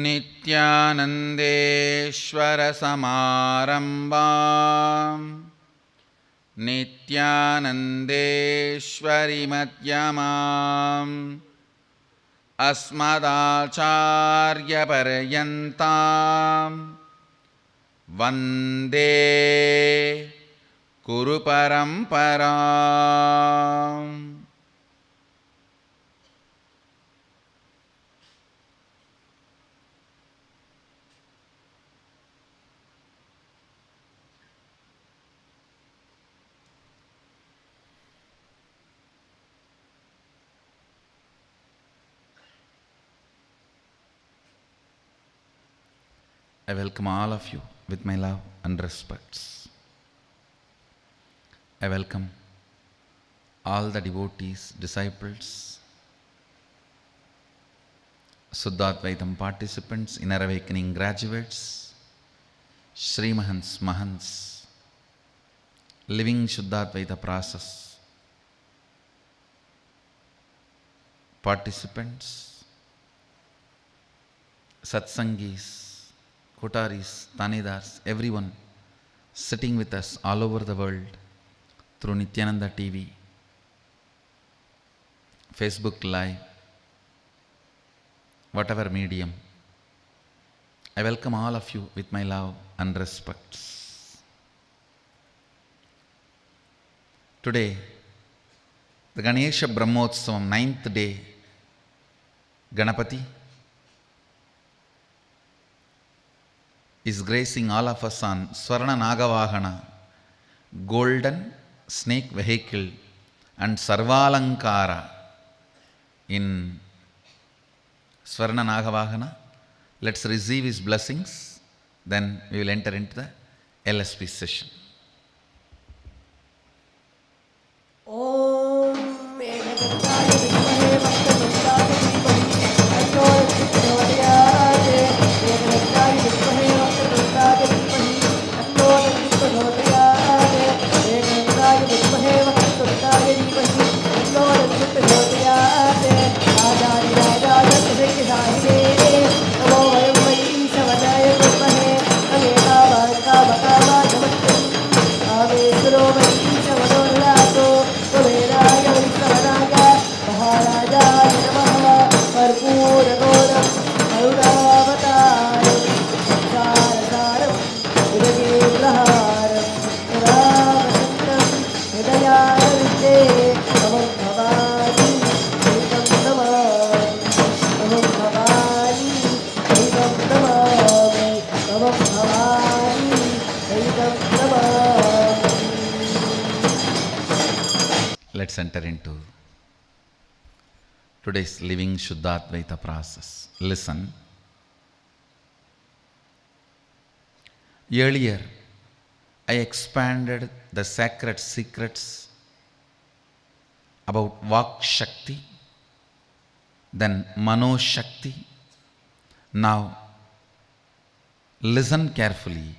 नित्यानन्देश्वरसमारम्भां नित्यानन्देश्वरिमध्यमाम् अस्मदाचार्यपर्यन्तां वन्दे गुरुपरम्पराम्। I welcome all of you with my love and respects. I welcome all the devotees, disciples, Suddhatvaitam participants, Inner Awakening graduates, Sri Mahants, living Shuddhaadvaita process participants, Satsangis, Kotaris, Tanedars, everyone sitting with us all over the world through Nityananda TV, Facebook Live, whatever medium. I welcome all of you with my love and respects. Today, the Ganesha Brahmotsavam, 9th day, Ganapati is gracing all of us on Swarna Nagavahana, golden snake vehicle and Sarvalankara in Swarna Nagavahana. Let's receive his blessings, then we will enter into the LSP session. Let's enter into today's living Shuddhaadvaita process. Listen. Earlier, I expanded the sacred secrets about Vak Shakti, then Mano Shakti. Now, listen carefully.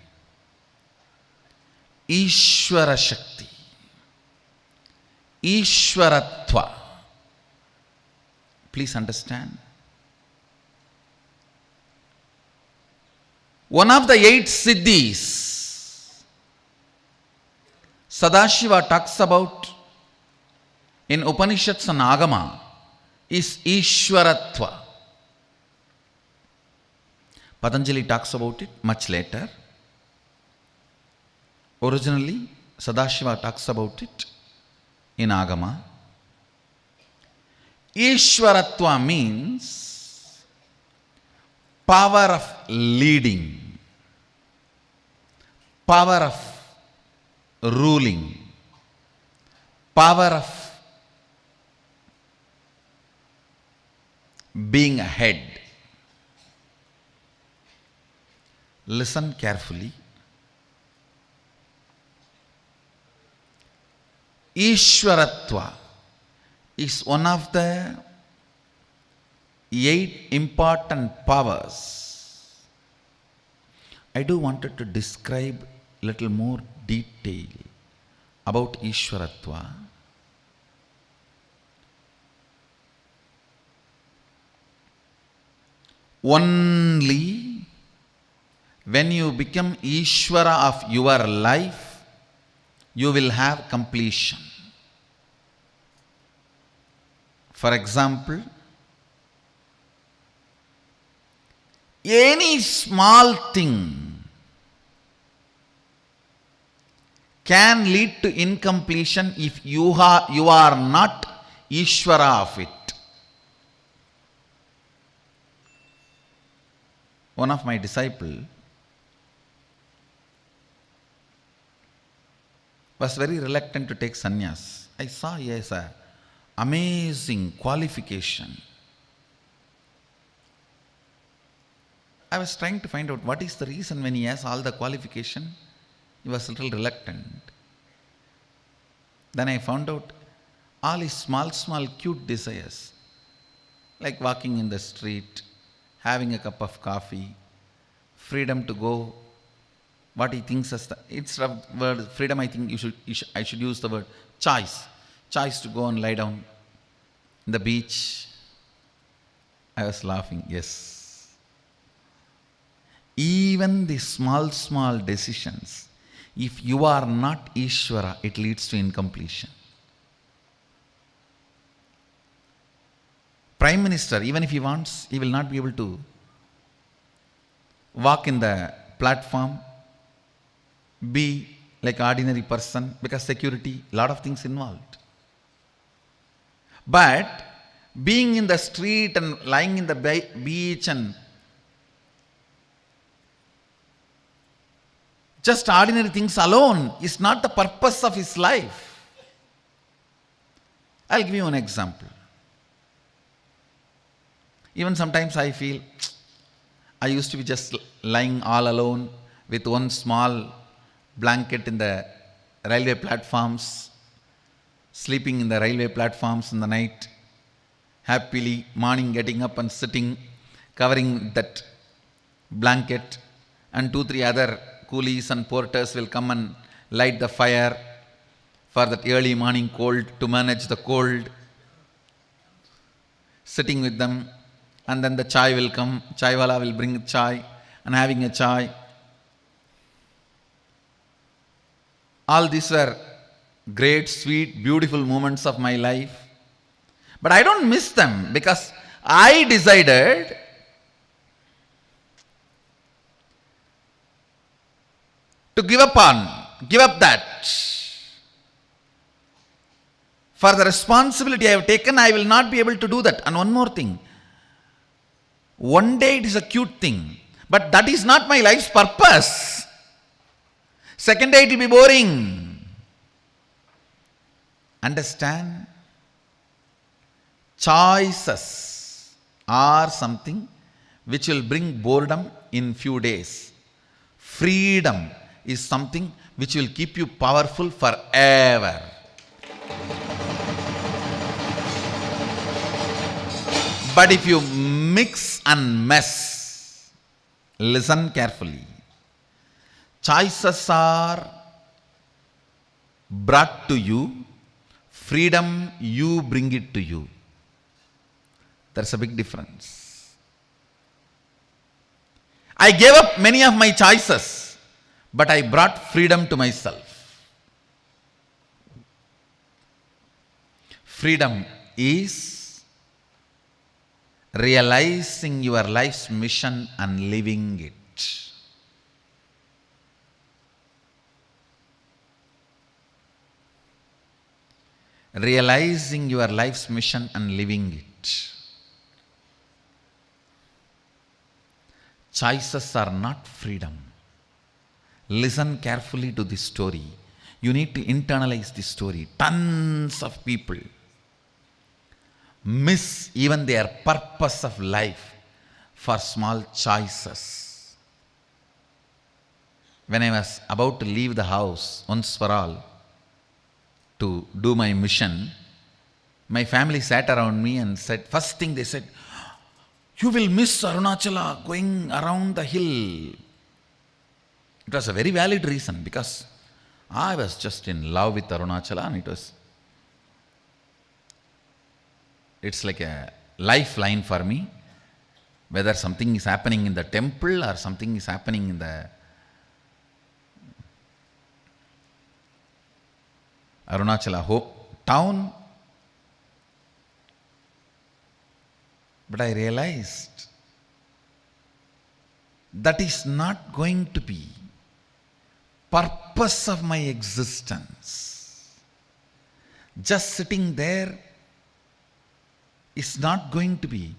Ishvara Shakti, Ishvaratva. Please understand. One of the 8 Siddhis Sadashiva talks about in Upanishads and Agama is Ishvaratva. Patanjali talks about it much later. Originally, Sadashiva talks about it in Agama. Ishvaratva means power of leading, power of ruling, power of being ahead. Listen carefully. Ishvaratva is one of the 8 important powers. I do wanted to describe little more detail about Ishvaratva. Only when you become Ishvara of your life, you will have completion. For example, any small thing can lead to incompletion if you are not Ishvara of it. One of my disciples was very reluctant to take sannyas. I saw he has an amazing qualification. I was trying to find out what is the reason when he has all the qualification, he was a little reluctant. Then I found out all his small cute desires, like walking in the street, having a cup of coffee, freedom to go, what he thinks as the, it's a word freedom, I think I should use the word choice to go and lie down in the beach. I was laughing, yes. Even the small decisions, if you are not Ishvara, it leads to incompletion. Prime Minister, even if he wants, he will not be able to walk in the platform, be like ordinary person, because security, lot of things involved. But being in the street and lying in the beach and just ordinary things alone is not the purpose of his life. I'll give you an example. Even sometimes I feel, I used to be just lying all alone with one small blanket in the railway platforms, sleeping in the railway platforms in the night, happily morning getting up and sitting, covering that blanket, and 2-3 other coolies and porters will come and light the fire for that early morning cold, to manage the cold, sitting with them, and then the chai will come, chai wala will bring chai, and having a chai. All these were great, sweet, beautiful moments of my life. But I don't miss them because I decided to give up that. For the responsibility I have taken, I will not be able to do that. And one more thing, one day it is a cute thing, but that is not my life's purpose. Second day it will be boring. Understand? Choices are something which will bring boredom in few days. Freedom is something which will keep you powerful forever. But if you mix and mess, listen carefully. Choices are brought to you, freedom you bring it to you. There's a big difference. I gave up many of my choices, but I brought freedom to myself. Freedom is realizing your life's mission and living it. Realizing your life's mission and living it. Choices are not freedom. Listen carefully to this story. You need to internalize this story. Tons of people miss even their purpose of life for small choices. When I was about to leave the house once for all to do my mission, my family sat around me and said, first thing they said, you will miss Arunachala going around the hill. It was a very valid reason because I was just in love with Arunachala and it's like a lifeline for me. whether something is happening in the temple or something is happening in the Arunachala town. But I realized that is not going to be purpose of my existence. Just sitting there is not going to be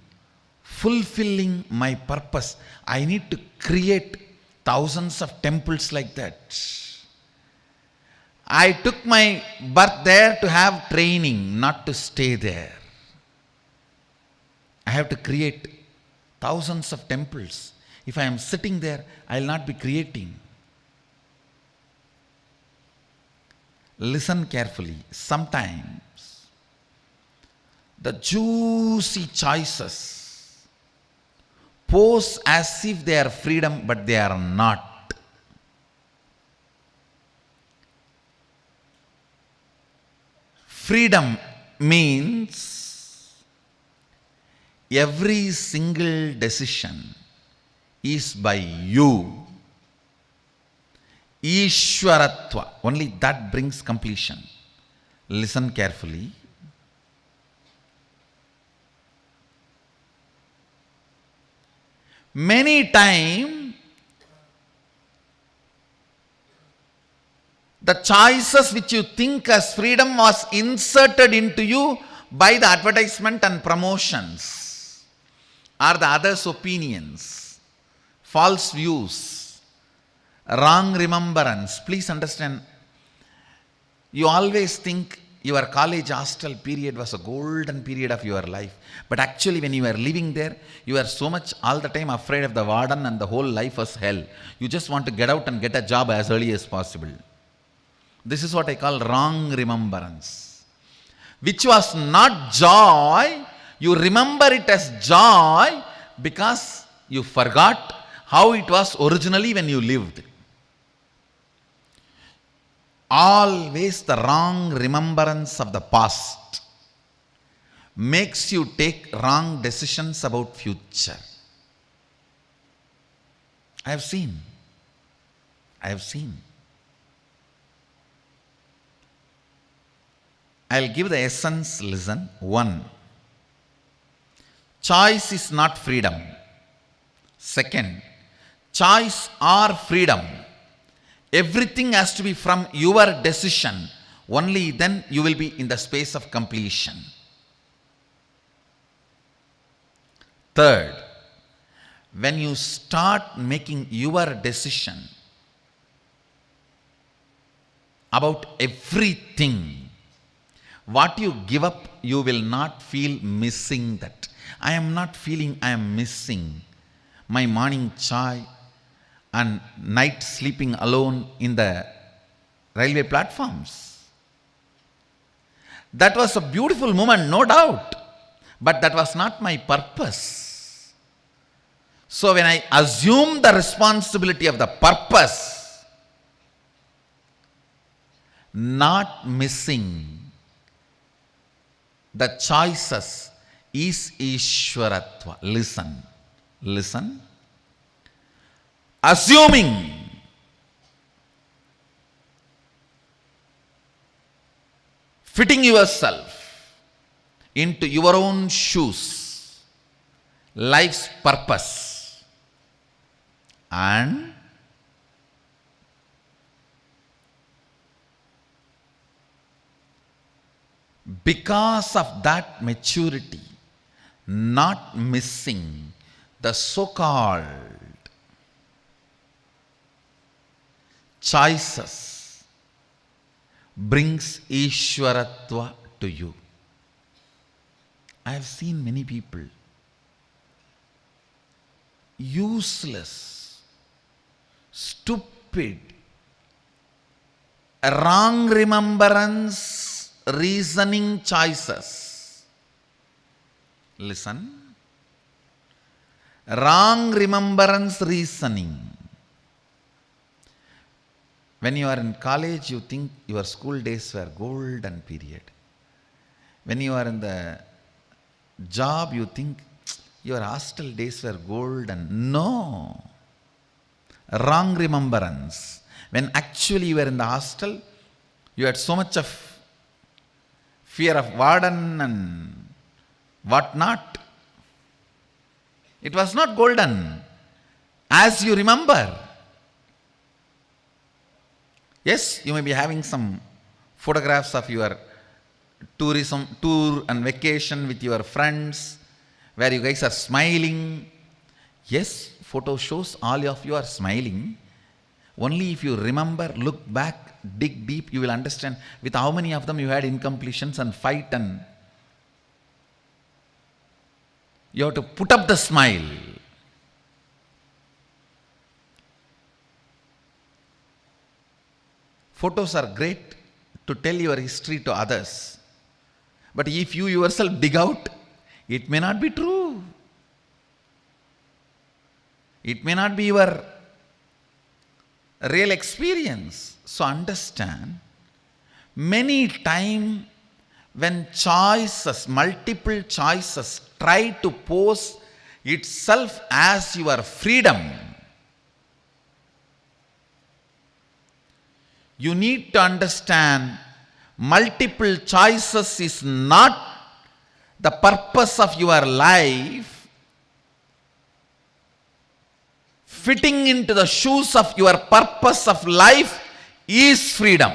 fulfilling my purpose. I need to create thousands of temples like that. I took my birth there to have training, not to stay there. I have to create thousands of temples. If I am sitting there, I will not be creating. Listen carefully. Sometimes the juicy choices pose as if they are freedom, but they are not. Freedom means every single decision is by you. Ishwaratva, only that brings completion. Listen carefully. Many times, the choices which you think as freedom was inserted into you by the advertisement and promotions, or the others' opinions, false views, wrong remembrance. Please understand, you always think your college hostel period was a golden period of your life. But actually when you are living there, you are so much all the time afraid of the warden and the whole life was hell. You just want to get out and get a job as early as possible. This is what I call wrong remembrance. Which was not joy, you remember it as joy because you forgot how it was originally when you lived. Always the wrong remembrance of the past makes you take wrong decisions about future. I have seen. I'll give the essence, listen. 1. Choice is not freedom. 2. Choice or freedom. Everything has to be from your decision. Only then you will be in the space of completion. 3. When you start making your decision about everything, what you give up, you will not feel missing that. I am not feeling I am missing my morning chai and night sleeping alone in the railway platforms. That was a beautiful moment, no doubt, but that was not my purpose. So when I assume the responsibility of the purpose, not missing the choices is Ishwaratva. Listen. Assuming fitting yourself into your own shoes, life's purpose, and because of that maturity, not missing the so-called choices brings Ishwaratva to you. I have seen many people useless, stupid, wrong remembrance, reasoning choices. Listen. Wrong remembrance reasoning. When you are in college, you think your school days were golden period. When you are in the job, you think your hostel days were golden. No. Wrong remembrance. When actually you were in the hostel, you had so much of fear of warden and what not. It was not golden, as you remember. Yes, you may be having some photographs of your tour and vacation with your friends, where you guys are smiling. Yes, photo shows all of you are smiling. Only if you remember, look back, dig deep, you will understand with how many of them you had incompletions and fight, and you have to put up the smile. Photos are great to tell your history to others. But if you yourself dig out, it may not be true. It may not be your real experience. So understand, many times when choices, multiple choices, try to pose itself as your freedom, you need to understand multiple choices is not the purpose of your life. Fitting into the shoes of your purpose of life is freedom.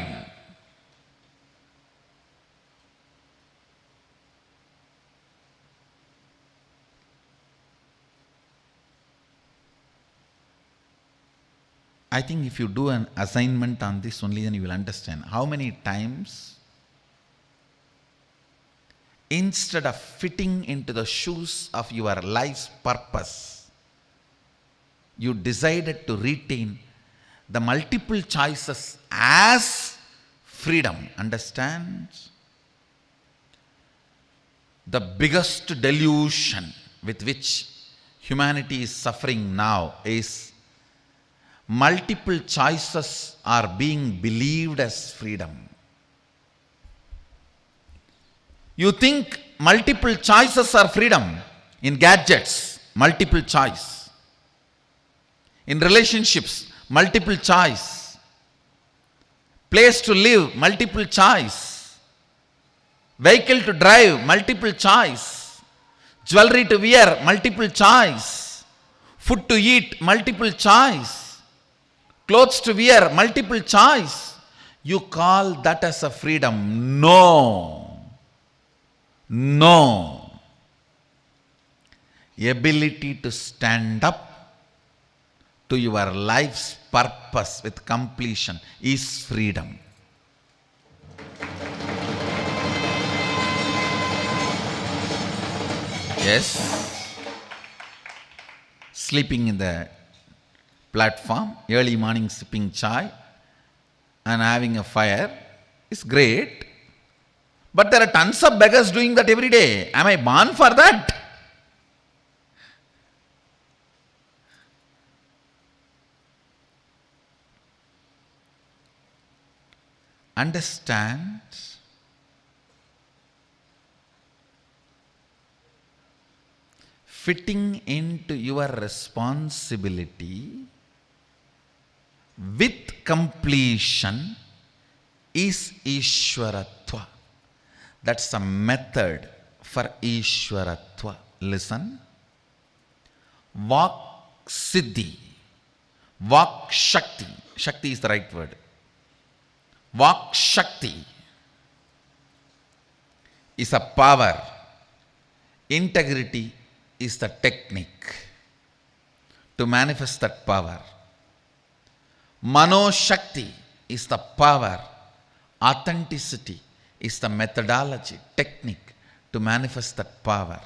I think if you do an assignment on this only, then you will understand how many times, instead of fitting into the shoes of your life's purpose, you decided to retain the multiple choices as freedom. Understand? The biggest delusion with which humanity is suffering now is multiple choices are being believed as freedom. You think multiple choices are freedom in gadgets, multiple choice. In relationships, multiple choice. Place to live, multiple choice. Vehicle to drive, multiple choice. Jewelry to wear, multiple choice. Food to eat, multiple choice. Clothes to wear, multiple choice. You call that as a freedom? No. No. Ability to stand up to your life's purpose with completion is freedom. Yes. Sleeping in the platform, early morning sipping chai and having a fire is great. But there are tons of beggars doing that every day. Am I born for that? Understand, fitting into your responsibility with completion is Ishwaratva. That's a method for Ishwaratva. Listen. Vak Siddhi. Vak Shakti. Shakti is the right word. Vak Shakti is a power. Integrity is the technique to manifest that power. Mano Shakti is the power. Authenticity is the methodology, technique to manifest that power.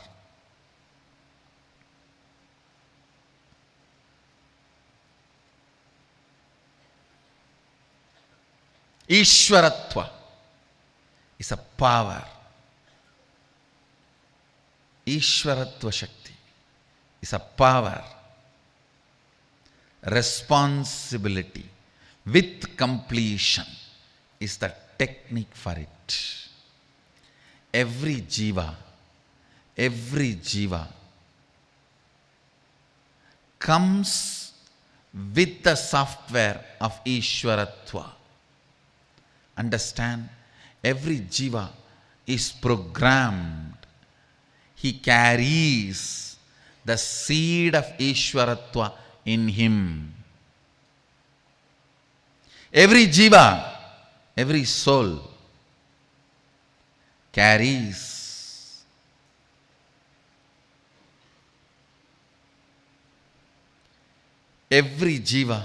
Ishwaratva is a power. Ishwaratva Shakti is a power. Responsibility with completion is the technique for it. Every jiva comes with the software of Ishwaratva. Understand? Every jiva is programmed. He carries the seed of Ishwaratva in him. Every jiva, every soul carries every jiva,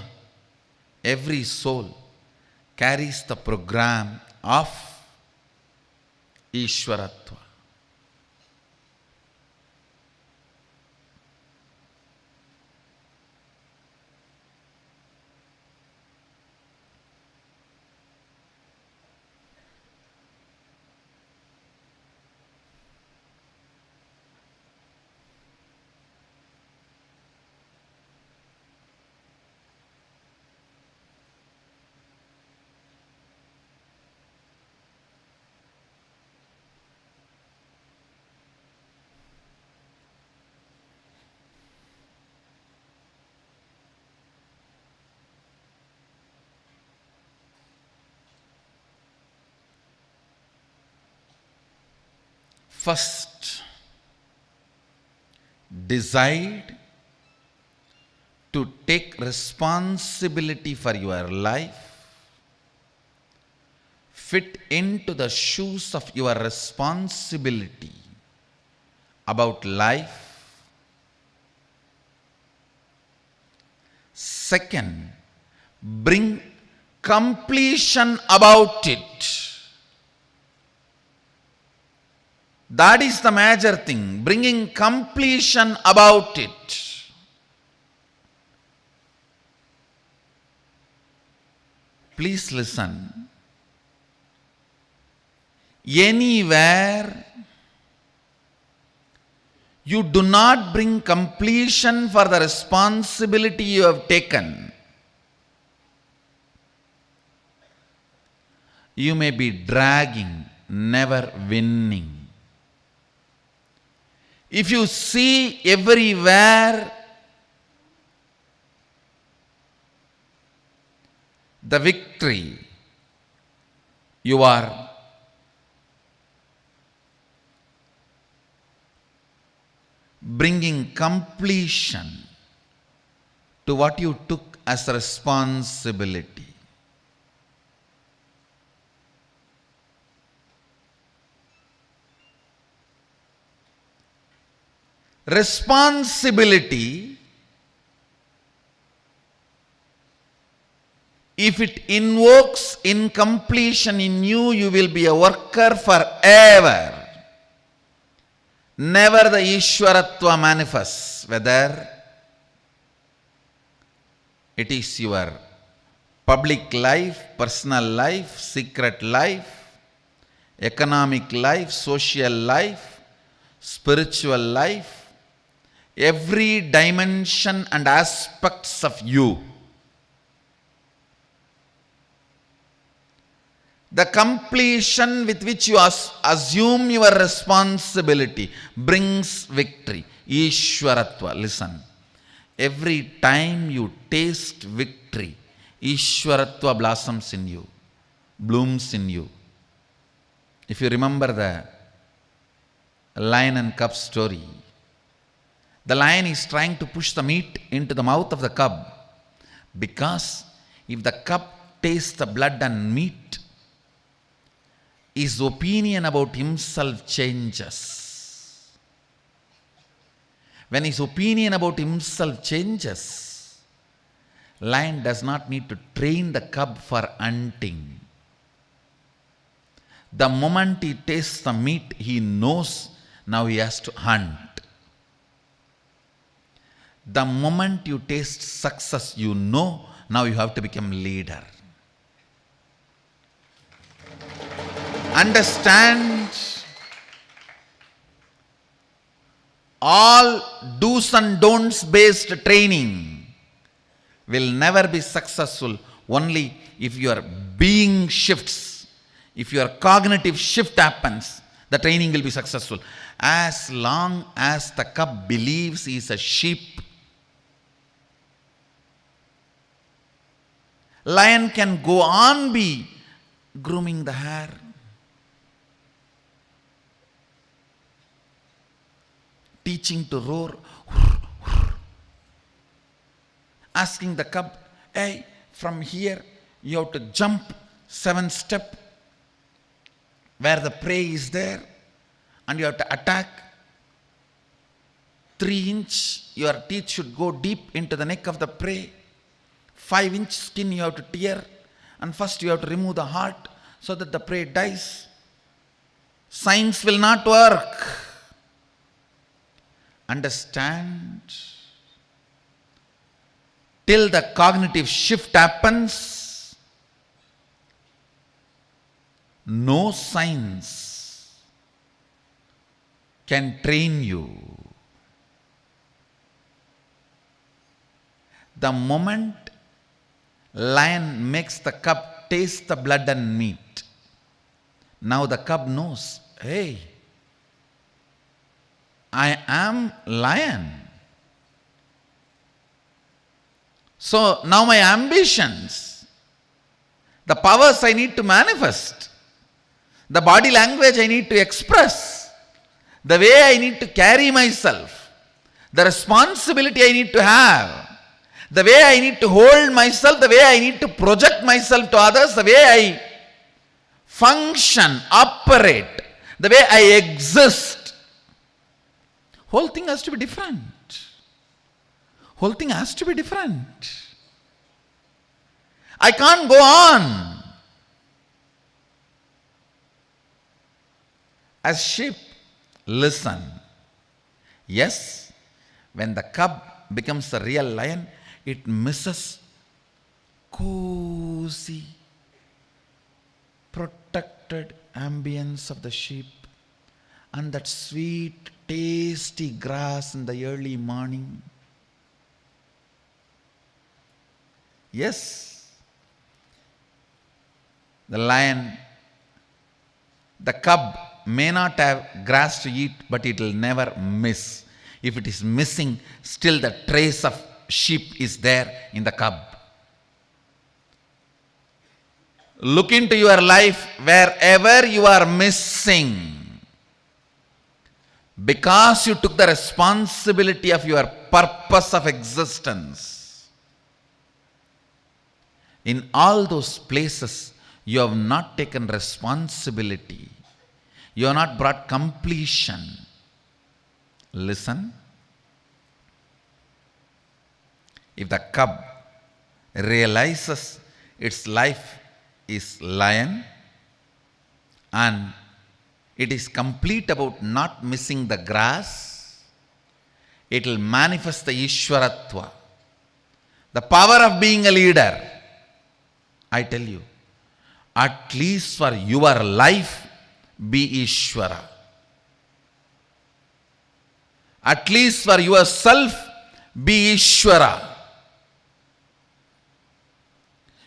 every soul carries the program of Ishwaratva. First, decide to take responsibility for your life. Fit into the shoes of your responsibility about life. Second, bring completion about it. That is the major thing, bringing completion about it. Please listen. Anywhere you do not bring completion for the responsibility you have taken, you may be dragging, never winning. If you see everywhere the victory, you are bringing completion to what you took as responsibility. Responsibility, if it invokes incompletion in you, you will be a worker forever. Never the Ishwaratva manifests, whether it is your public life, personal life, secret life, economic life, social life, spiritual life, every dimension and aspects of you. The completion with which you assume your responsibility brings victory. Ishwaratva. Listen. Every time you taste victory, Ishwaratva blossoms in you, blooms in you. If you remember the lion and cub story, the lion is trying to push the meat into the mouth of the cub, because if the cub tastes the blood and meat, his opinion about himself changes. When his opinion about himself changes, lion does not need to train the cub for hunting. The moment he tastes the meat, he knows now he has to hunt. The moment you taste success, you know now you have to become leader. Understand, all do's and don'ts based training will never be successful only if your being shifts. If your cognitive shift happens, the training will be successful. As long as the cub believes he is a sheep, Lion can go on be grooming the hair. Teaching to roar. Asking the cub, hey, from here you have to jump 7 steps where the prey is there and you have to attack. 3 inch, your teeth should go deep into the neck of the prey. 5-inch skin you have to tear, and first you have to remove the heart so that the prey dies. Science will not work. Understand? Till the cognitive shift happens, no science can train you. The moment lion makes the cub taste the blood and meat, now the cub knows, hey, I am lion. So now my ambitions, the powers I need to manifest, the body language I need to express, the way I need to carry myself, the responsibility I need to have, the way I need to hold myself, the way I need to project myself to others, the way I function, operate, the way I exist, whole thing has to be different. Whole thing has to be different. I can't go on as sheep. Listen. Yes, when the cub becomes a real lion, it misses cozy, protected ambience of the sheep and that sweet, tasty grass in the early morning. Yes, the lion, the cub may not have grass to eat, but it will never miss. If it is missing, still the trace of sheep is there in the cub. Look into your life wherever you are missing, because you took the responsibility of your purpose of existence. In all those places, you have not taken responsibility. You have not brought completion. Listen. If the cub realizes its life is lion and it is complete about not missing the grass, it will manifest the Ishwaratva, the power of being a leader. I tell you, at least for your life, be Ishvara. At least for yourself, be Ishvara.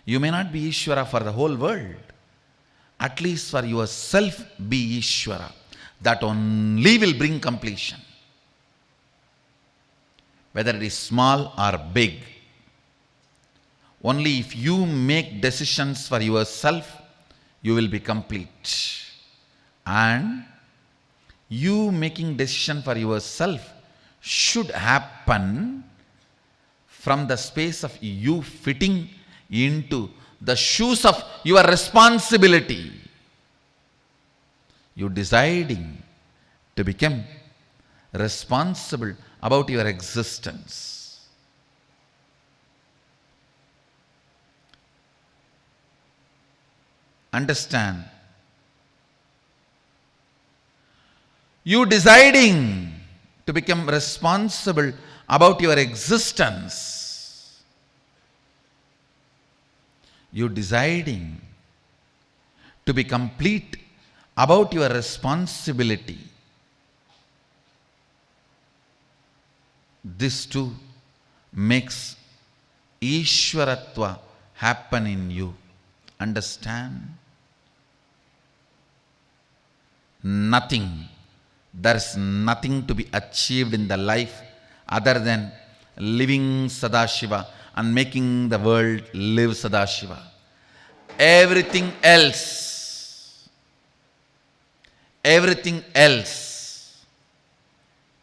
You may not be Ishvara for the whole world. At least for yourself, be Ishvara. That only will bring completion. Whether it is small or big. Only if you make decisions for yourself, you will be complete. And you making decision for yourself should happen from the space of you fitting into the shoes of your responsibility. You deciding to become responsible about your existence. Understand. You deciding to become responsible about your existence. You deciding to be complete about your responsibility. This too makes Ishwaratva happen in you. Understand? Nothing. There is nothing to be achieved in the life other than living Sadashiva and making the world live Sadashiva. Everything else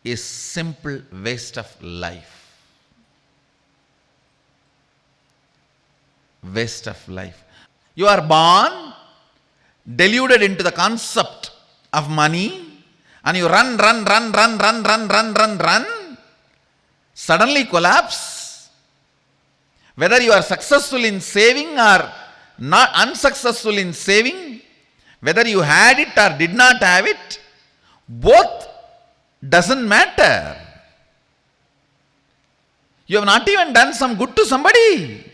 is simple waste of life. Waste of life. You are born deluded into the concept of money, and you run, suddenly collapse. Whether you are successful in saving or not unsuccessful in saving, whether you had it or did not have it, both doesn't matter. You have not even done some good to somebody.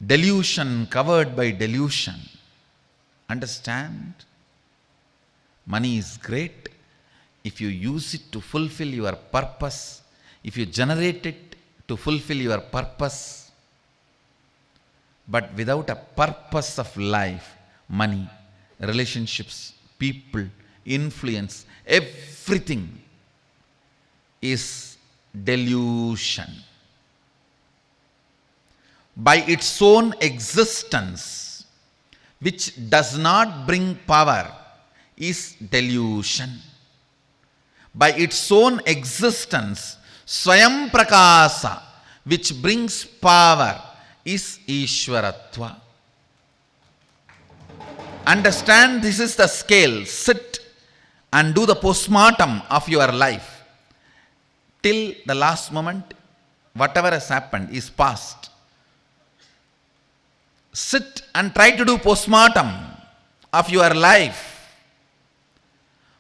Delusion covered by delusion. Understand? Money is great if you use it to fulfill your purpose, if you generate it to fulfill your purpose. But without a purpose of life, money, relationships, people, influence, everything is delusion. By its own existence, which does not bring power, is delusion. By its own existence, Swayam Prakasa, which brings power, is Ishwaratva. Understand, this is the scale. Sit and do the postmortem of your life. Till the last moment, whatever has happened is past. Sit and try to do postmortem of your life.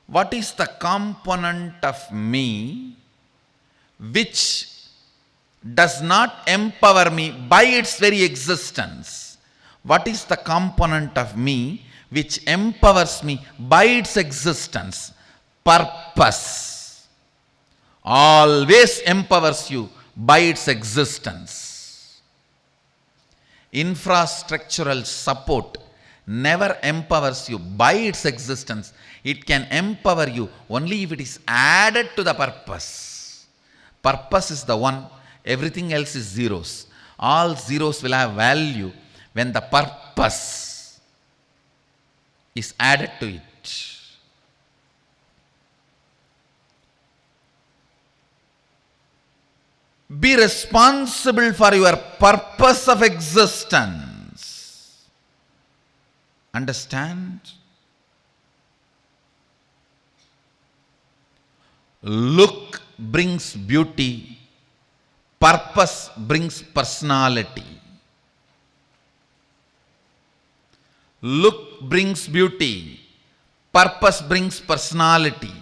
What is the component of me which does not empower me by its very existence? What is the component of me which empowers me by its existence? Purpose always empowers you by its existence. Infrastructural support never empowers you by its existence. It can empower you only if it is added to the purpose. Purpose is the one, everything else is zeros. All zeros will have value when the purpose is added to it. Be responsible for your purpose of existence. Understand? Look brings beauty. Purpose brings personality. Look brings beauty. Purpose brings personality.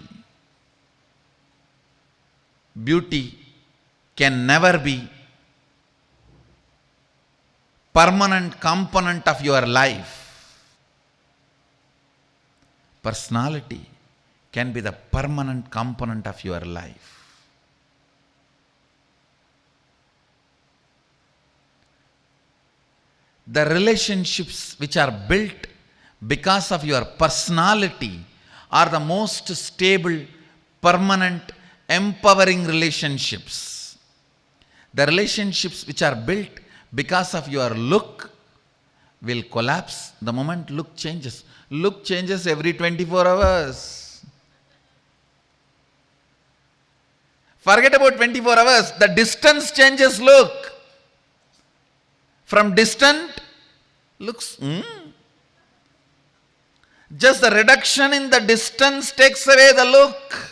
Beauty can never be permanent component of your life. Personality can be the permanent component of your life. The relationships which are built because of your personality are the most stable, permanent, empowering relationships. The relationships which are built because of your look will collapse the moment look changes. Look changes every 24 hours. Forget about 24 hours. The distance changes look. From distant, looks, just the reduction in the distance takes away the look.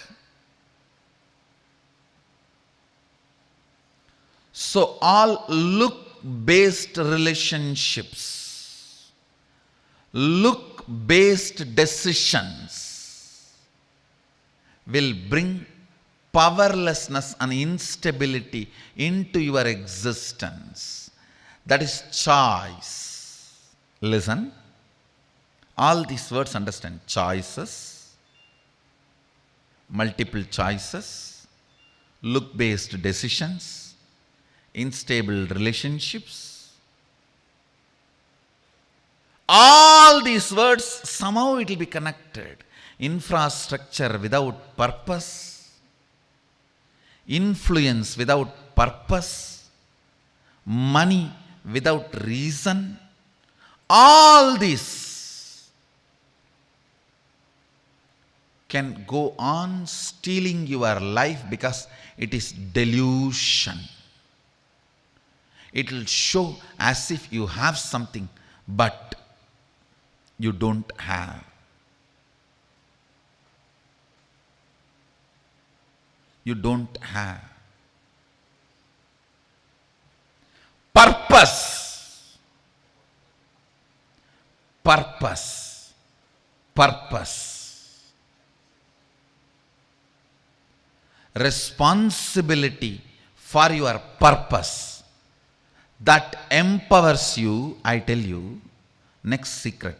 So all look-based relationships, look-based decisions will bring powerlessness and instability into your existence. That is choice. Listen. All these words understand. Choices, multiple choices, look-based decisions, unstable relationships. All these words, somehow it will be connected. infrastructure without purpose, influence without purpose, money without reason, all this can go on stealing your life because it is delusion. It will show as if you have something, but you don't have. You don't have. Purpose. Purpose. Purpose. Responsibility for your purpose. That empowers you, I tell you, next secret.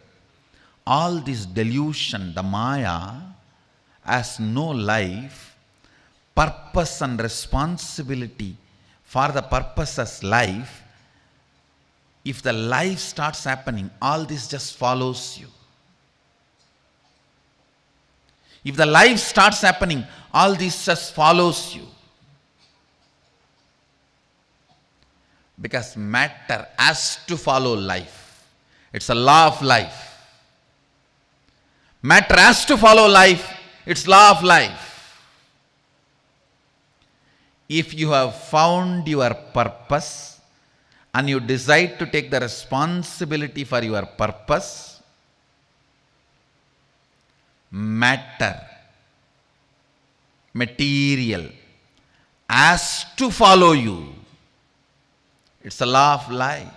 All this delusion, the Maya, has no life, purpose and responsibility for the purpose as life. If the life starts happening, all this just follows you. If the life starts happening, all this just follows you. Because matter has to follow life. It's a law of life. Matter has to follow life. It's law of life. If you have found your purpose and you decide to take the responsibility for your purpose, matter, material, has to follow you. It's a law of life.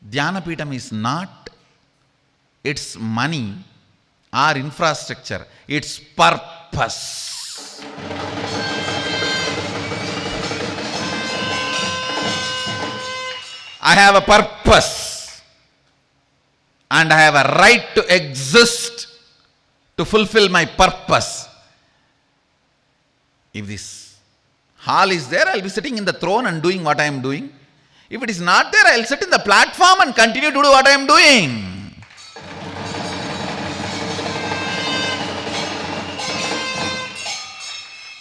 Dhyanapitham is not its money or infrastructure, its purpose. I have a purpose and I have a right to exist to fulfill my purpose. If this hall is there, I'll be sitting in the throne and doing what I am doing. If it is not there, I'll sit in the platform and continue to do what I am doing.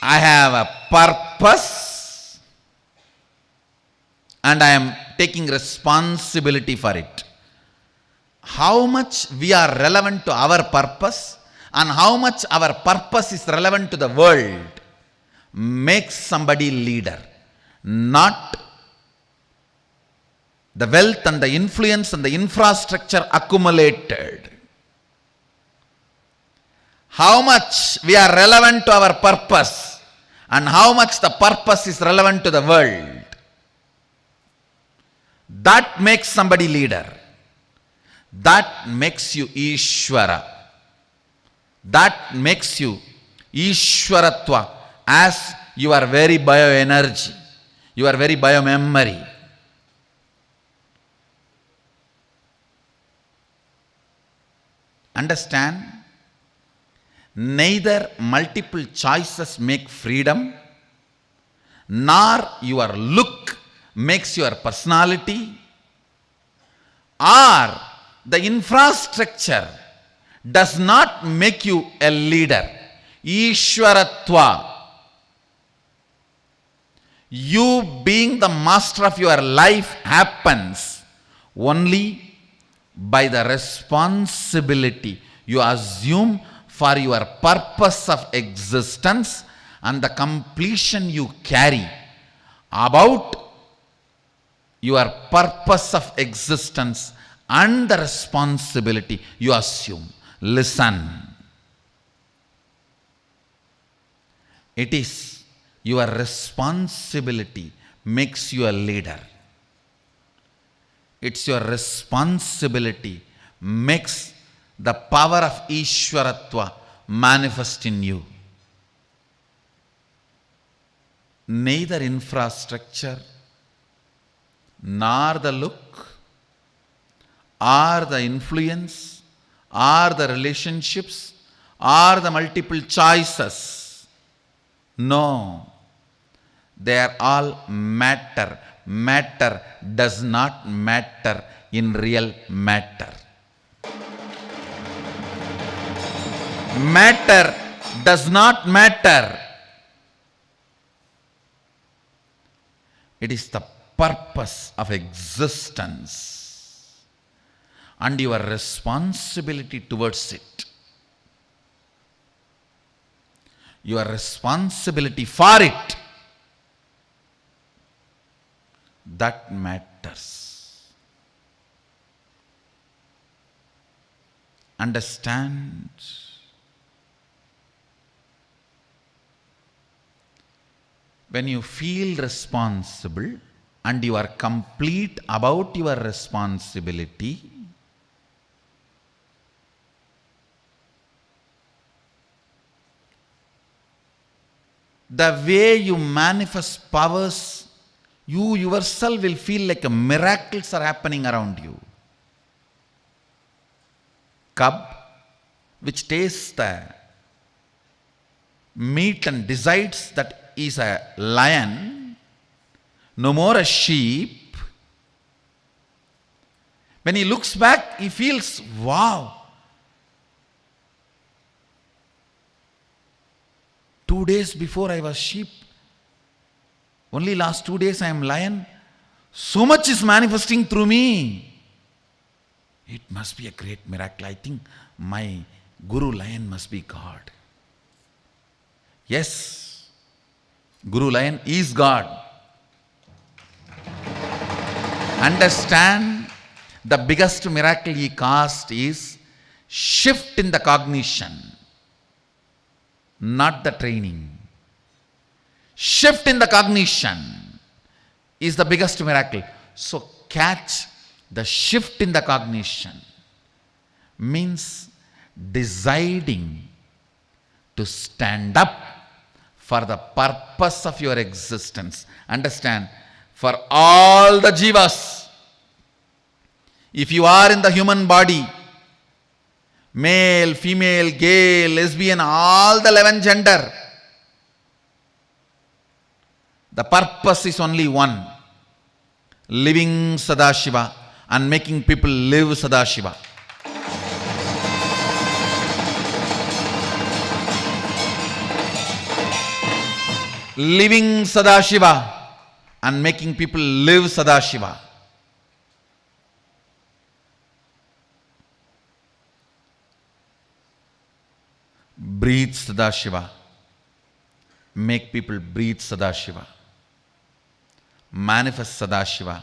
I have a purpose and I am taking responsibility for it. How much we are relevant to our purpose and how much our purpose is relevant to the world makes somebody leader. Not the wealth and the influence and the infrastructure accumulated. How much we are relevant to our purpose and how much the purpose is relevant to the world. That makes somebody leader. That makes you Ishvara. That makes you Ishvaratva as your very bioenergy, your very biomemory. Understand? Neither multiple choices make freedom, nor your look makes your personality, or the infrastructure does not make you a leader. Ishvaratva. You being the master of your life happens only by the responsibility you assume for your purpose of existence and the completion you carry about your purpose of existence and the responsibility you assume. Listen. It is your responsibility makes you a leader. It's your responsibility makes the power of Ishvaratva manifest in you. Neither infrastructure, nor the look, or the influence, or the relationships, or the multiple choices. No, they are all matter. Matter does not matter in real matter. Matter does not matter. It is the purpose of existence and your responsibility towards it. Your responsibility for it. That matters. Understand? When you feel responsible and you are complete about your responsibility, the way you manifest powers, you yourself will feel like miracles are happening around you. Cub, which tastes the meat and decides that is a lion, no more a sheep. When he looks back, he feels, wow, 2 days before I was sheep. Only last 2 days I am lion. So much is manifesting through me. It must be a great miracle. I think my Guru Lion must be God. Yes, Guru Lion is God. Understand, the biggest miracle he caused is shift in the cognition, not the training. Shift in the cognition is the biggest miracle. So catch the shift in the cognition means deciding to stand up for the purpose of your existence. Understand, for all the jivas, if you are in the human body, male, female, gay, lesbian, all the 11 gender, the purpose is only one: living Sadashiva and making people live Sadashiva. Living Sadashiva and making people live Sadashiva. Breathe Sadashiva. Make people breathe Sadashiva. Manifest Sadashiva.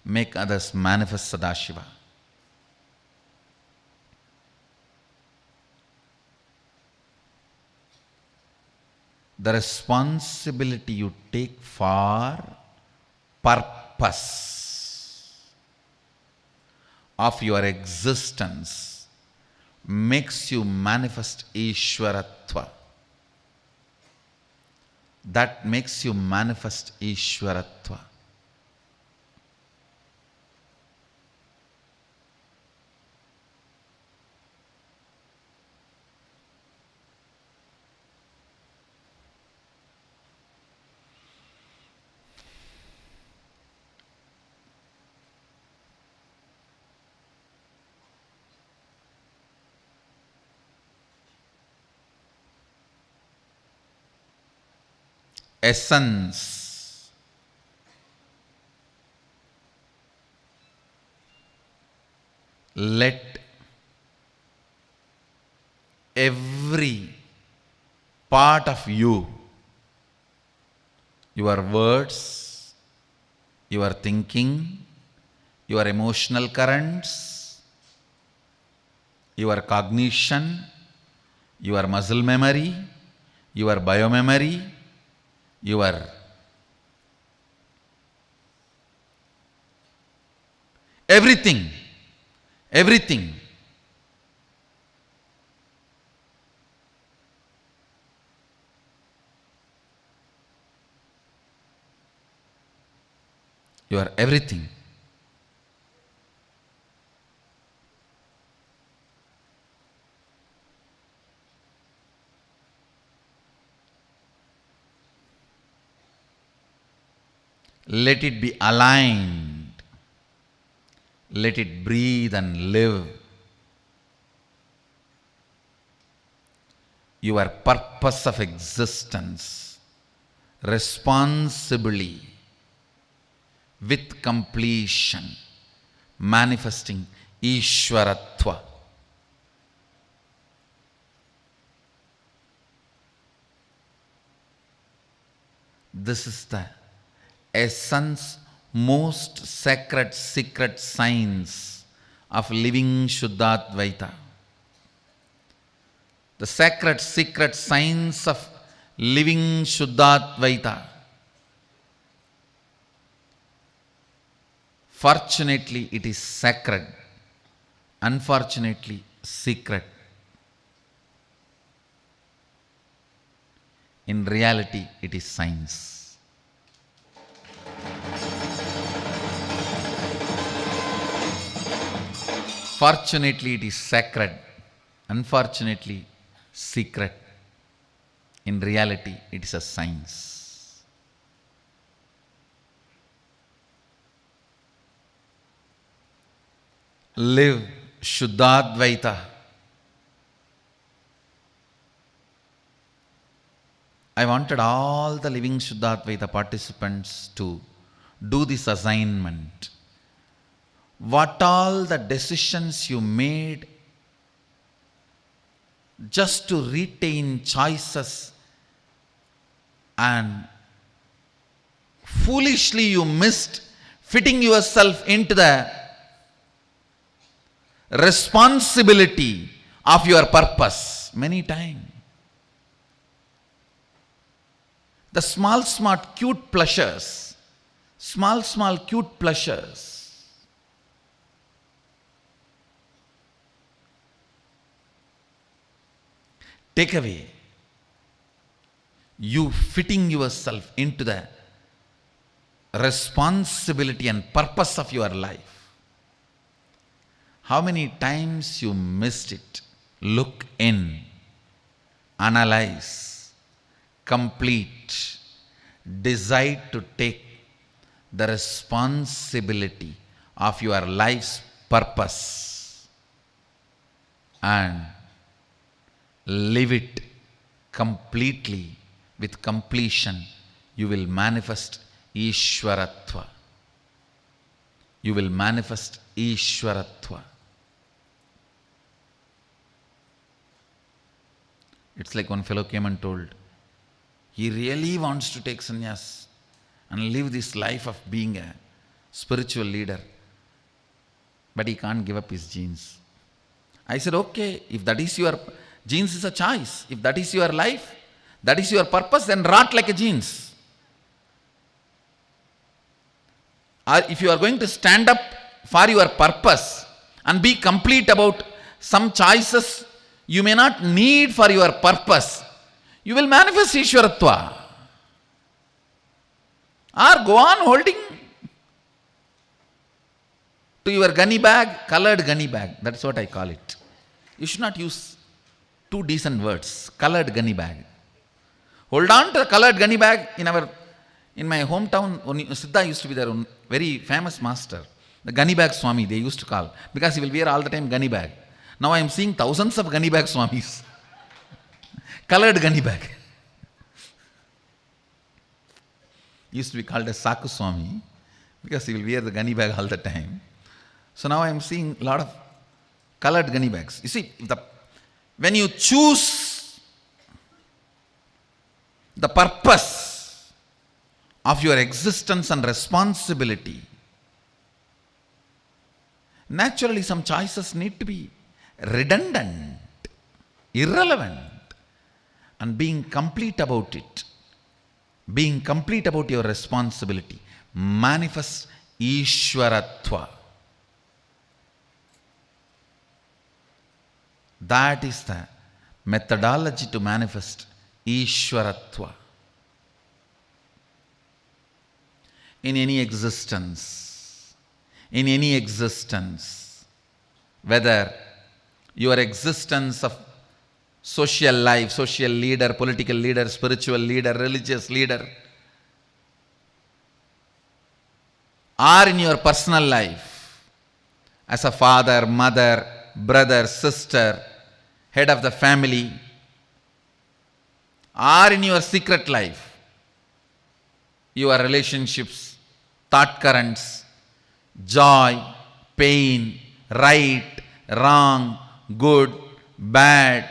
Make others manifest Sadashiva. The responsibility you take for purpose of your existence makes you manifest Ishwaratva. That makes you manifest Ishwaratva. Essence. Let every part of you, your words, your thinking, your emotional currents, your cognition, your muscle memory, your biomemory, your everything, your everything. Let it be aligned. Let it breathe and live. your purpose of existence responsibly with completion, manifesting Ishwaratva. This is the essence, most sacred, secret science of living Shuddhadvaita. The sacred, secret science of living Shuddhadvaita. Fortunately, it is sacred. Unfortunately, secret. In reality, it is science. Fortunately, it is sacred. Unfortunately, secret. In reality, it is a science. Live Shuddhadvaita. I wanted all the living Shuddhadvaita participants to do this assignment. What all the decisions you made just to retain choices, and foolishly you missed fitting yourself into the responsibility of your purpose many times. The small, cute pleasures, small, cute pleasures, take away you fitting yourself into the responsibility and purpose of your life. How many times you missed it? Look in, analyze, complete, decide to take the responsibility of your life's purpose and live it completely with completion. You will manifest Ishwaratva. You will manifest Ishwaratva. It's like one fellow came and told, he really wants to take sannyas and live this life of being a spiritual leader, but he can't give up his genes. I said, okay, if that is your genes is a choice, if that is your life, that is your purpose, then rot like a genes. Or if you are going to stand up for your purpose and be complete about some choices you may not need for your purpose, you will manifest Ishwaratva. Or go on holding to your gunny bag, colored gunny bag. That's what I call it. You should not use two decent words. Colored gunny bag. Hold on to the colored gunny bag. In my hometown, Siddha used to be there, very famous master. The gunny bag Swami, they used to call, because he will wear all the time gunny bag. Now I am seeing thousands of gunny bag Swamis. Colored gunny bag. Used to be called as Saku Swami, because he will wear the gunny bag all the time. So now I am seeing a lot of colored gunny bags. You see, when you choose the purpose of your existence and responsibility, naturally some choices need to be redundant, irrelevant, and being complete about it, being complete about your responsibility, manifest Ishwaratva. That is the methodology to manifest Ishwaratva in any existence. In any existence, whether your existence of social life, social leader, political leader, spiritual leader, religious leader, or in your personal life as a father, mother, brother, sister, head of the family, or in your secret life, your relationships, thought currents, joy, pain, right, wrong, good, bad,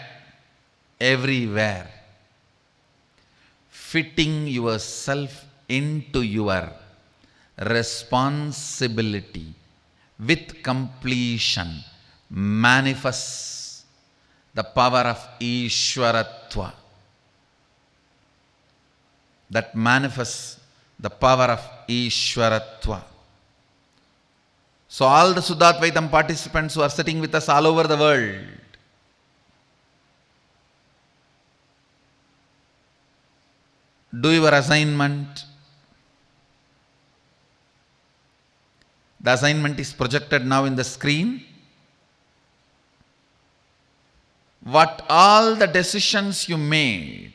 everywhere. Fitting yourself into your responsibility with completion manifests the power of Ishwaratva. That manifests the power of Ishwaratva. So all the Suddhadvaitam participants who are sitting with us all over the world, do your assignment. The assignment is projected now in the screen. What all the decisions you made,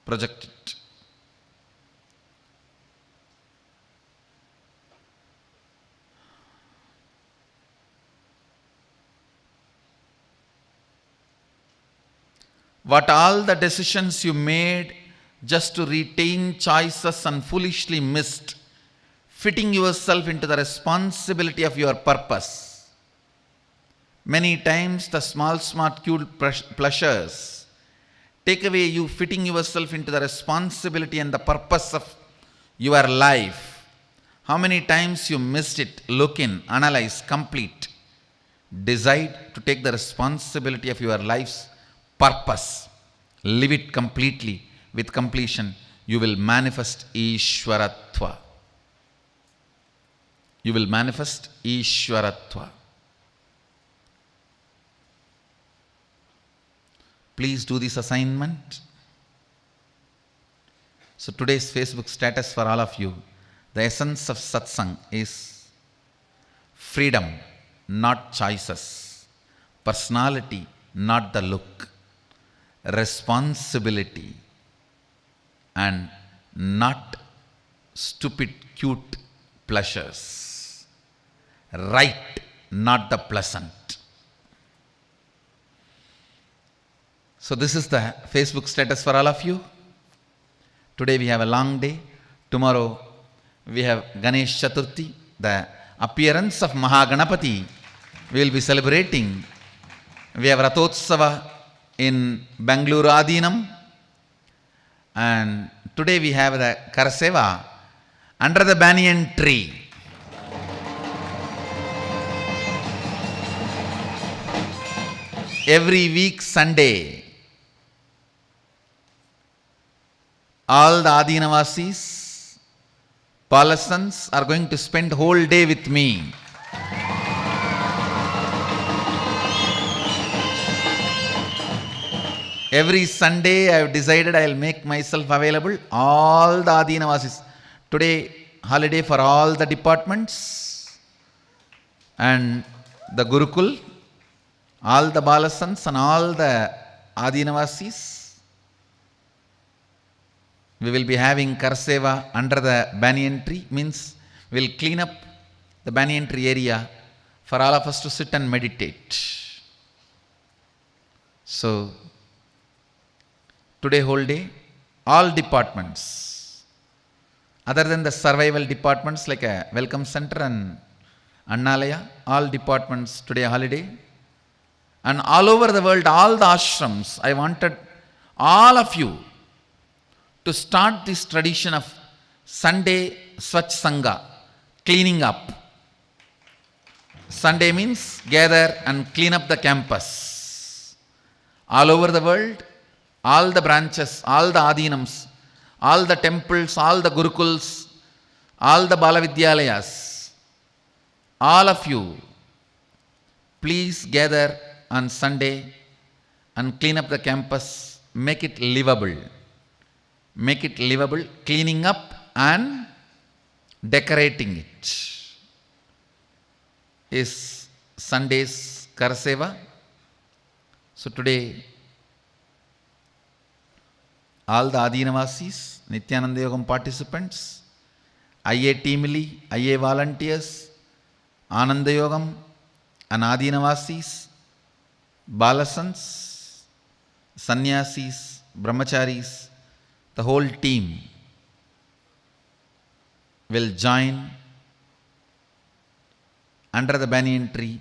project it. What all the decisions you made just to retain choices and foolishly missed, fitting yourself into the responsibility of your purpose. Many times the small, cute pleasures take away you fitting yourself into the responsibility and the purpose of your life. How many times you missed it? Look in, analyze, complete. Decide to take the responsibility of your life's purpose. Live it completely with completion. You will manifest Ishwaratva. You will manifest Ishwaratva. Please do this assignment. So today's Facebook status for all of you, the essence of satsang is freedom, not choices. Personality, not the look. Responsibility, and not stupid, cute pleasures. Right, not the pleasant. So this is the Facebook status for all of you. Today we have a long day. Tomorrow we have Ganesh Chaturthi, the appearance of Mahaganapati. We will be celebrating. We have Rathotsava in Bangalore Adinam, and today we have the Karaseva under the banyan tree. Every week Sunday, all the Adinavasis, Palasans are going to spend whole day with me. Every Sunday I have decided I will make myself available. All the Adinavasis. Today holiday for all the departments and the Gurukul, all the Balasans and all the Adinavasis. We will be having Karseva under the banyan tree. Means we will clean up the banyan tree area for all of us to sit and meditate. So today whole day, all departments, other than the survival departments like a welcome center and Annalaya, all departments today holiday. And all over the world, all the ashrams, I wanted all of you to start this tradition of Sunday Swachh Sangha, cleaning up. Sunday means gather and clean up the campus. All over the world, all the branches, all the Adinams, all the temples, all the Gurukuls, all the Balavidyalayas, all of you, please gather on Sunday and clean up the campus, make it livable. Make it livable, cleaning up and decorating it is Sunday's Karaseva. So today, all the Adinavasis, Nityananda Yogam participants, IA teamly, IA volunteers, Ananda Yogam and Adinavasis, Balasans, sannyasis, brahmacharis, the whole team will join under the banyan tree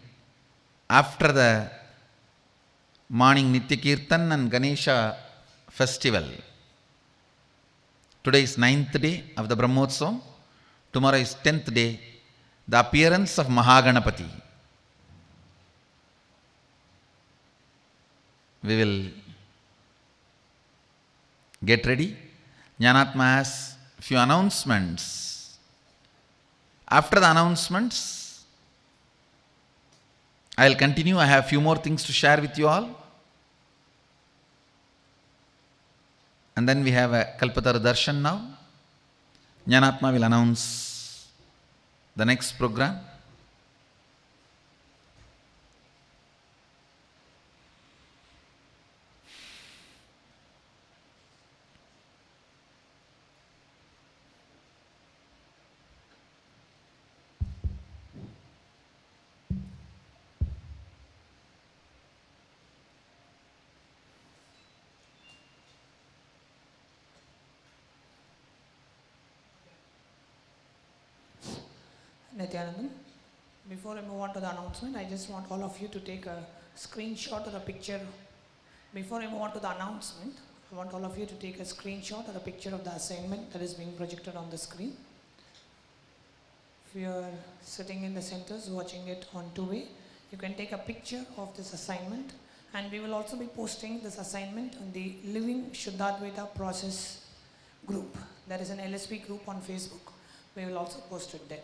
after the morning Nitya Kirtan and Ganesha festival. Today is 9th day of the Brahmotsavam. Tomorrow is 10th day, the appearance of Mahaganapati. We will get ready. Jnanatma has few announcements. After the announcements, I will continue. I have few more things to share with you all. And then we have a Kalpataru Darshan now. Jnanatma will announce the next program. Nityanandan, before I move on to the announcement, I just want all of you to take a screenshot or a picture. Before I move on to the announcement, I want all of you to take a screenshot or a picture of the assignment that is being projected on the screen. If you are sitting in the centers watching it on two-way, you can take a picture of this assignment, and we will also be posting this assignment on the Living Shuddhadvaita Process group. There is an LSP group on Facebook. We will also post it there.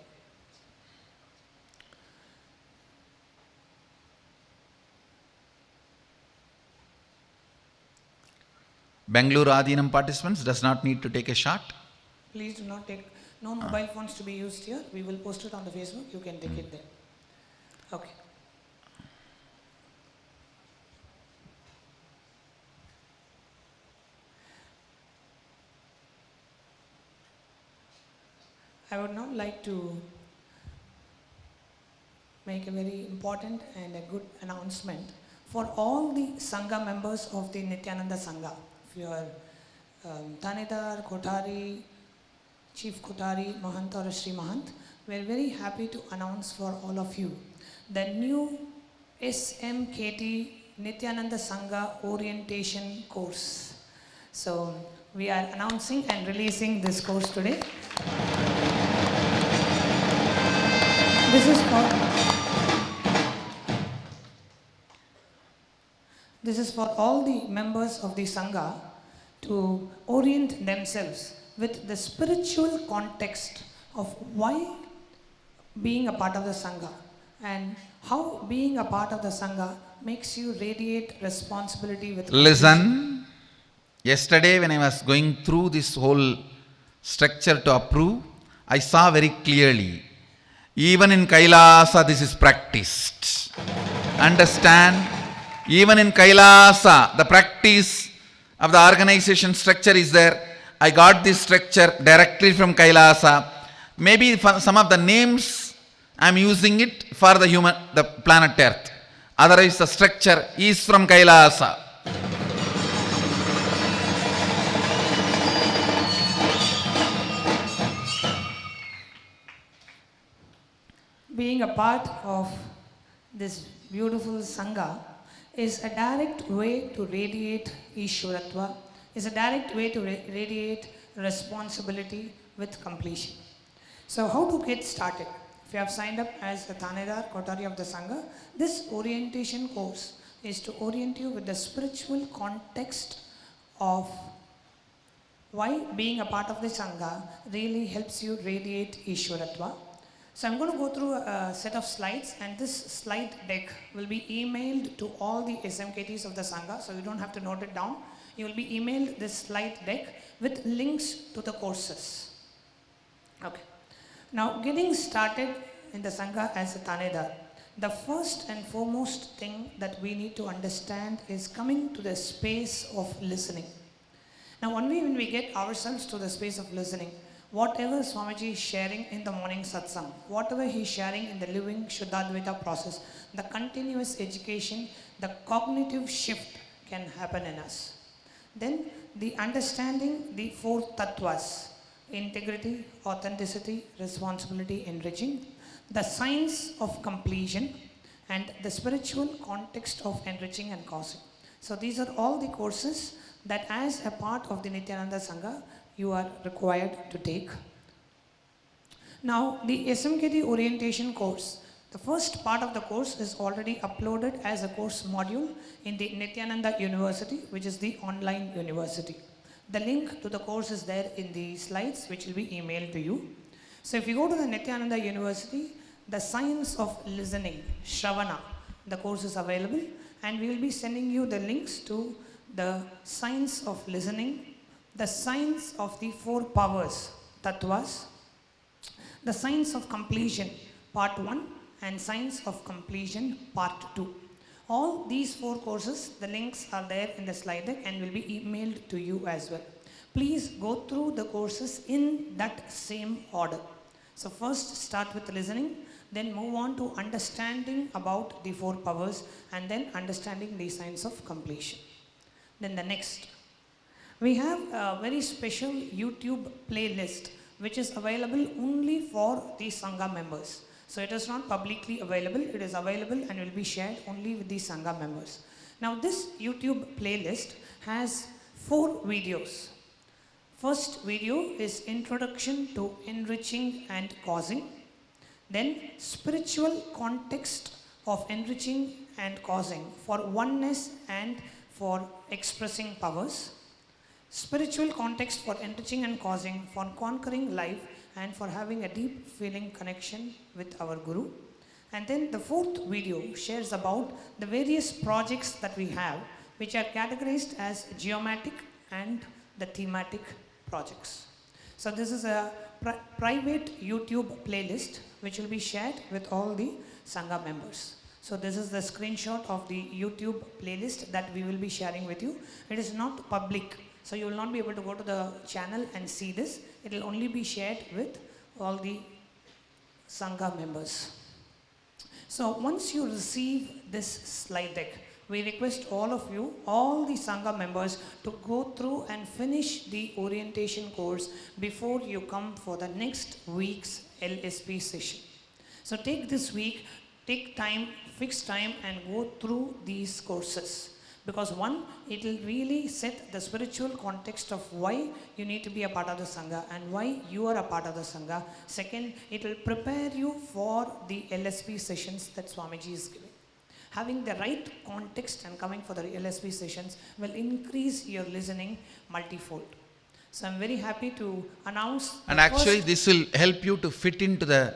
Bangalore Adinam participants does not need to take a shot. Please do not take, no mobile phones to be used here. We will post it on the Facebook. You can take it there. Okay. I would now like to make a very important and a good announcement for all the Sangha members of the Nityananda Sangha. If you are Tanedar, Kotari, Chief Kotari, Mahant or Sri Mahant, we are very happy to announce for all of you the new SMKT Nityananda Sangha orientation course. So we are announcing and releasing this course today. This is for all the members of the Sangha to orient themselves with the spiritual context of why being a part of the Sangha and how being a part of the Sangha makes you radiate responsibility with Listen, yesterday when I was going through this whole structure to approve, I saw very clearly, even in Kailasa this is practiced. Understand? Even in Kailasa, the practice of the organization structure is there. I got this structure directly from Kailasa. Maybe for some of the names I am using it for the planet Earth. Otherwise the structure is from Kailasa. Being a part of this beautiful Sangha is a direct way to radiate Ishwaratva, is a direct way to radiate responsibility with completion. So how to get started? If you have signed up as a Tanedar Kotari of the Sangha, this orientation course is to orient you with the spiritual context of why being a part of the Sangha really helps you radiate Ishwaratva. So I'm going to go through a set of slides, and this slide deck will be emailed to all the SMKTs of the Sangha, so you don't have to note it down. You will be emailed this slide deck with links to the courses. Okay. Now getting started in the Sangha as a Tanedar, the first and foremost thing that we need to understand is coming to the space of listening. Now only when we get ourselves to the space of listening, whatever Swamiji is sharing in the morning satsang, whatever he is sharing in the living Shuddhadvaita process, the continuous education, the cognitive shift can happen in us. Then the understanding the four tattvas: integrity, authenticity, responsibility, enriching, the science of completion, and the spiritual context of enriching and causing. So these are all the courses that as a part of the Nityananda Sangha you are required to take. Now the SMKT orientation course, the first part of the course is already uploaded as a course module in the Nityananda University, which is the online university. The link to the course is there in the slides, which will be emailed to you. So if you go to the Nityananda University, the science of listening, Shravana, the course is available, and we will be sending you the links to the science of listening, the science of the four powers, tattvas, the science of completion, part 1, and science of completion, part 2. All these 4 courses, the links are there in the slide deck and will be emailed to you as well. Please go through the courses in that same order. So first start with listening, then move on to understanding about the 4 powers, and then understanding the science of completion. Then the next, we have a very special YouTube playlist which is available only for the Sangha members. So it is not publicly available, it is available and will be shared only with the Sangha members. Now this YouTube playlist has 4 videos. First video is Introduction to Enriching and Causing. Then spiritual context of enriching and causing for oneness and for expressing powers. Spiritual context for enriching and causing, for conquering life and for having a deep feeling connection with our Guru. And then the 4th video shares about the various projects that we have, which are categorized as geomatic and the thematic projects. So this is a private YouTube playlist which will be shared with all the Sangha members. So this is the screenshot of the YouTube playlist that we will be sharing with you. It is not public, so you will not be able to go to the channel and see this. It will only be shared with all the Sangha members. So once you receive this slide deck, we request all of you, all the Sangha members, to go through and finish the orientation course before you come for the next week's LSP session. So take this week, take time, fix time and go through these courses. Because one, it will really set the spiritual context of why you need to be a part of the Sangha and why you are a part of the Sangha. Second, it will prepare you for the LSP sessions that Swamiji is giving. Having the right context and coming for the LSP sessions will increase your listening multifold. So I'm very happy to announce. And actually this will help you to fit into the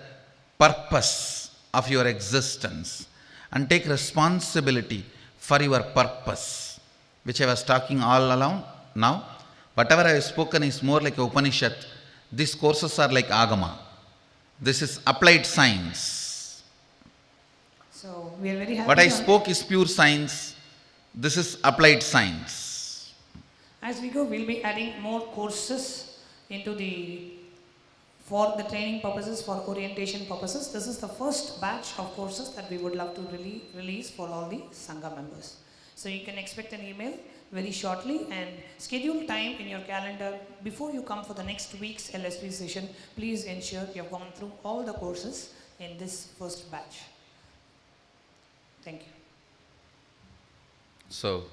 purpose of your existence and take responsibility for your purpose, which I was talking all along now. Whatever I have spoken is more like Upanishad. These courses are like Agama. This is applied science. So we are very happy. What I spoke is pure science. This is applied science. As we go, we'll be adding more courses into for the training purposes, for orientation purposes. This is the first batch of courses that we would love to release for all the Sangha members. So you can expect an email very shortly and schedule time in your calendar before you come for the next week's LSP session. Please ensure you have gone through all the courses in this first batch. Thank you. So,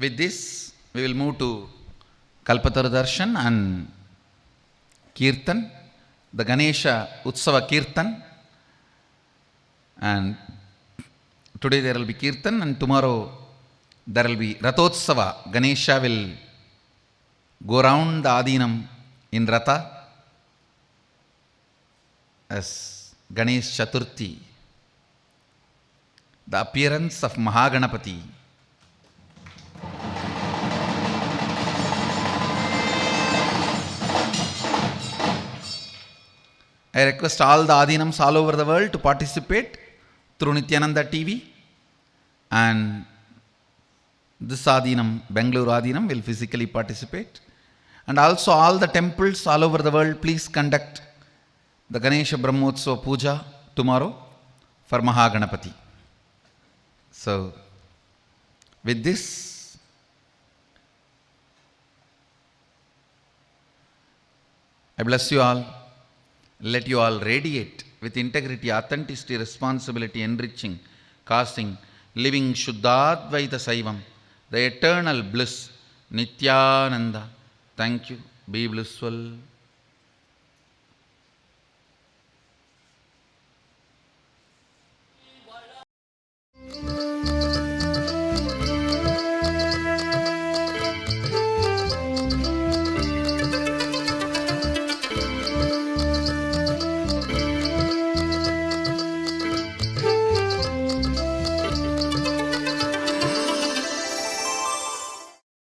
with this, we will move to Kalpataru Darshan and Kirtan, the Ganesha Utsava Kirtan. And today there will be Kirtan and tomorrow there will be Rathotsava. Ganesha will go round the Adinam in Ratha as Ganesh Chaturthi, the appearance of Mahaganapati. I request all the Adinams all over the world to participate through Nityananda TV, and this Adinam, Bangalore Adinam, will physically participate. And also all the temples all over the world, please conduct the Ganesha Brahmotsava Puja tomorrow for Mahaganapati. So, With this, I bless you all. Let you all radiate with integrity, authenticity, responsibility, enriching, causing, living Shuddhadvaita Saivam, the eternal bliss, Nityananda. Thank you. Be blissful.